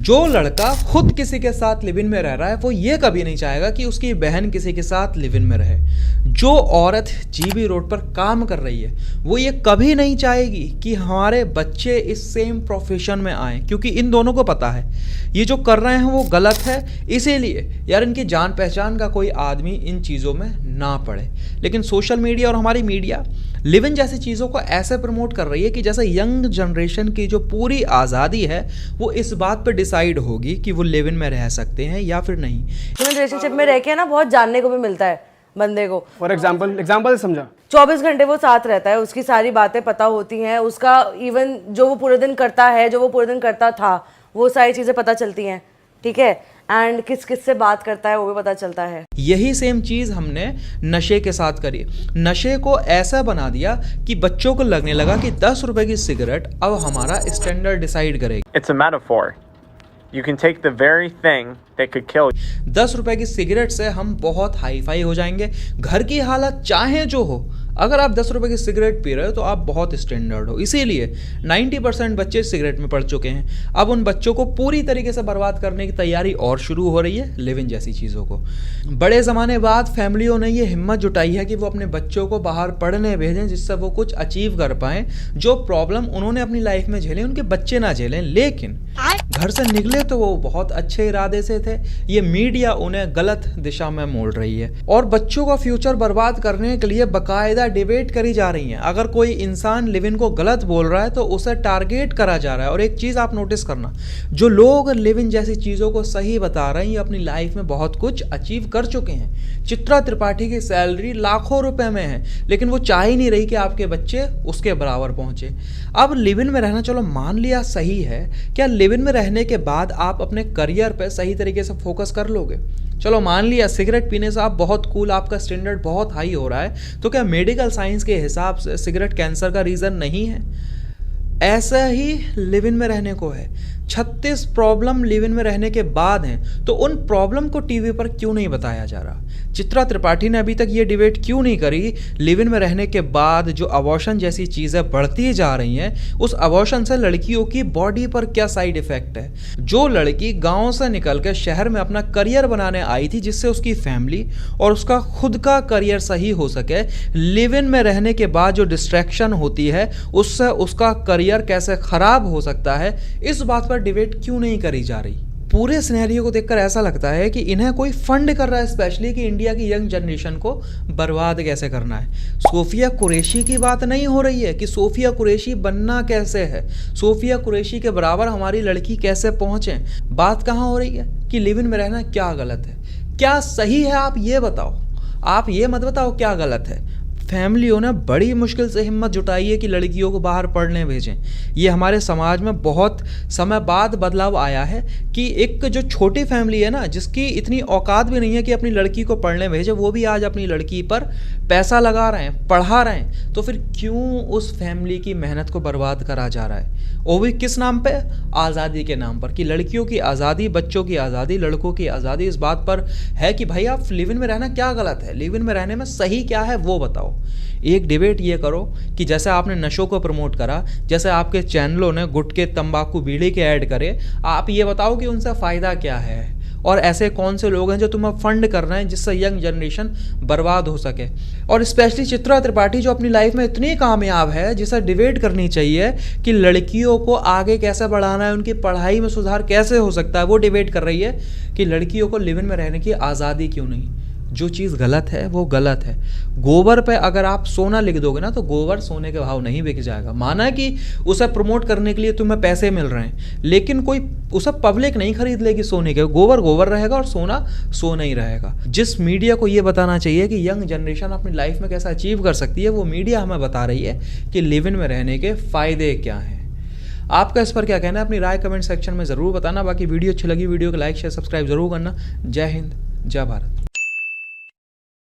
जो लड़का खुद किसी के साथ लिव इन में रह रहा है वो ये कभी नहीं चाहेगा कि उसकी बहन किसी के साथ लिव इन में रहे। जो औरत जीबी रोड पर काम कर रही है वो ये कभी नहीं चाहेगी कि हमारे बच्चे इस सेम प्रोफेशन में आएँ, क्योंकि इन दोनों को पता है ये जो कर रहे हैं वो गलत है। इसीलिए यार इनकी जान पहचान का कोई आदमी इन चीज़ों में ना पड़े। लेकिन सोशल मीडिया और हमारी मीडिया लिव इन जैसी चीज़ों को ऐसे प्रमोट कर रही है कि जैसे यंग जनरेशन की जो पूरी आज़ादी है वो इस बात पर डिसाइड होगी कि वो लिव इन में रह सकते हैं या फिर नहीं। रिलेशनशिप में रह के ना बहुत जानने को भी मिलता है बंदे को। फॉर एग्जाम्पल समझा, 24 घंटे वो साथ रहता है, उसकी सारी बातें पता होती हैं, उसका इवन जो वो पूरे दिन करता है, जो वो पूरे दिन करता था, वो सारी चीज़ें पता चलती हैं, ठीक है। एंड किस किस से बात करता है वो भी पता चलता है। यही सेम चीज़ हमने नशे के साथ करी। नशे को ऐसा बना दिया कि बच्चों को लगने लगा कि 10 रुपए की सिगरेट अब हमारा स्टैंडर्ड डिसाइड करेगी। It's a metaphor. You can take the very thing that could kill you. 10 रुपए की सिगरेट से हम बहुत हाई फाई हो जाएंगे, घर की हालत चाहे जो हो। अगर आप 10 रुपए की सिगरेट पी रहे हो तो आप बहुत स्टैंडर्ड हो। इसीलिए 90% बच्चे सिगरेट में पड़ चुके हैं। अब उन बच्चों को पूरी तरीके से बर्बाद करने की तैयारी और शुरू हो रही है लिव इन जैसी चीज़ों को। बड़े ज़माने बाद फैमिलियों ने ये हिम्मत जुटाई है कि वो अपने बच्चों को बाहर पढ़ने भेजें जिससे वो कुछ अचीव कर पाएँ। जो प्रॉब्लम उन्होंने अपनी लाइफ में झेले उनके बच्चे ना झेलें। लेकिन घर से निकले तो वो बहुत अच्छे इरादे से थे। ये मीडिया उन्हें गलत दिशा में मोड़ रही है और बच्चों का फ्यूचर बर्बाद करने के लिए बाकायदा डिबेट करी जा रही है। अगर कोई इंसान लिव इन को गलत बोल रहा है तो उसे टारगेट करा जा रहा है। और एक चीज़ आप नोटिस करना, जो लोग लिव इन जैसी चीज़ों को सही बता रहे हैं ये अपनी लाइफ में बहुत कुछ अचीव कर चुके हैं। चित्रा त्रिपाठी की सैलरी लाखों रुपए में है, लेकिन वो चाह ही नहीं रही कि आपके बच्चे उसके बराबर पहुंचे। अब लिव इन में रहना चलो मान लिया सही है, क्या लिव इन में रहने के बाद आप अपने करियर पे सही तरीके से फोकस कर लोगे? चलो मान लिया सिगरेट पीने से आप बहुत कूल, आपका स्टैंडर्ड बहुत हाई हो रहा है, तो क्या मेडिकल साइंस के हिसाब से सिगरेट कैंसर का रीज़न नहीं है? ऐसा ही लिव इन में रहने को है। 36 प्रॉब्लम लिव इन में रहने के बाद हैं, तो उन प्रॉब्लम को टीवी पर क्यों नहीं बताया जा रहा? चित्रा त्रिपाठी ने अभी तक ये डिबेट क्यों नहीं करी लिव इन में रहने के बाद जो अबॉर्शन जैसी चीज़ें बढ़ती जा रही हैं, उस अबॉर्शन से लड़कियों की बॉडी पर क्या साइड इफ़ेक्ट है? जो लड़की गांव से निकल कर शहर में अपना करियर बनाने आई थी जिससे उसकी फैमिली और उसका खुद का करियर सही हो सके, लिव इन में रहने के बाद जो डिस्ट्रैक्शन होती है उससे उसका करियर कैसे ख़राब हो सकता है, इस बात पर डिबेट क्यों नहीं करी जा रही? पूरे सिनेरियो को देखकर ऐसा लगता है कि इन्हें कोई फंड कर रहा है स्पेशली कि इंडिया की यंग जनरेशन को बर्बाद कैसे करना है। सोफिया कुरैशी की बात नहीं हो रही है कि सोफिया कुरैशी बनना कैसे है, सोफिया कुरैशी के बराबर हमारी लड़की कैसे पहुंचे। बात कहाँ हो रही है कि लिव इन में रहना क्या गलत है, क्या सही है? आप ये बताओ, आप ये मत बताओ क्या गलत है। फैमिलियों ने बड़ी मुश्किल से हिम्मत जुटाई है कि लड़कियों को बाहर पढ़ने भेजें। ये हमारे समाज में बहुत समय बाद बदलाव आया है कि एक जो छोटी फैमिली है ना, जिसकी इतनी औकात भी नहीं है कि अपनी लड़की को पढ़ने भेजे, वो भी आज अपनी लड़की पर पैसा लगा रहे हैं, पढ़ा रहे हैं। तो फिर क्यों उस फैमिली की मेहनत को बर्बाद करा जा रहा है? वो भी किस नाम पे? आज़ादी के नाम पर, कि लड़कियों की आज़ादी, बच्चों की आज़ादी, लड़कों की आज़ादी। इस बात पर है कि भाई आप लिव इन में रहना क्या गलत है, लिव इन में रहने में सही क्या है वो बताओ। एक डिबेट ये करो कि जैसे आपने नशों को प्रमोट करा, जैसे आपके चैनलों ने गुटखे, तंबाकू, बीड़ी के ऐड करे, आप ये बताओ कि उनसे फ़ायदा क्या है और ऐसे कौन से लोग हैं जो तुम्हें फंड कर रहे हैं जिससे यंग जनरेशन बर्बाद हो सके। और स्पेशली चित्रा त्रिपाठी जो अपनी लाइफ में इतनी कामयाब है, जिसे डिबेट करनी चाहिए कि लड़कियों को आगे कैसे बढ़ाना है, उनकी पढ़ाई में सुधार कैसे हो सकता है, वो डिबेट कर रही है कि लड़कियों को लिव इन में रहने की आज़ादी क्यों नहीं। जो चीज़ गलत है वो गलत है। गोबर पे अगर आप सोना लिख दोगे ना तो गोबर सोने के भाव नहीं बिक जाएगा। माना कि उसे प्रमोट करने के लिए तुम्हें पैसे मिल रहे हैं, लेकिन कोई उसे पब्लिक नहीं खरीद लेगी सोने के। गोबर गोबर रहेगा और सोना सोना ही रहेगा। जिस मीडिया को ये बताना चाहिए कि यंग जनरेशन अपनी लाइफ में कैसा अचीव कर सकती है, वो मीडिया हमें बता रही है कि लिव इन में रहने के फ़ायदे क्या हैं। आपका इस पर क्या कहना है? अपनी राय कमेंट सेक्शन में ज़रूर बताना। बाकी वीडियो अच्छी लगी, वीडियो को लाइक शेयर सब्सक्राइब जरूर करना। जय हिंद, जय भारत।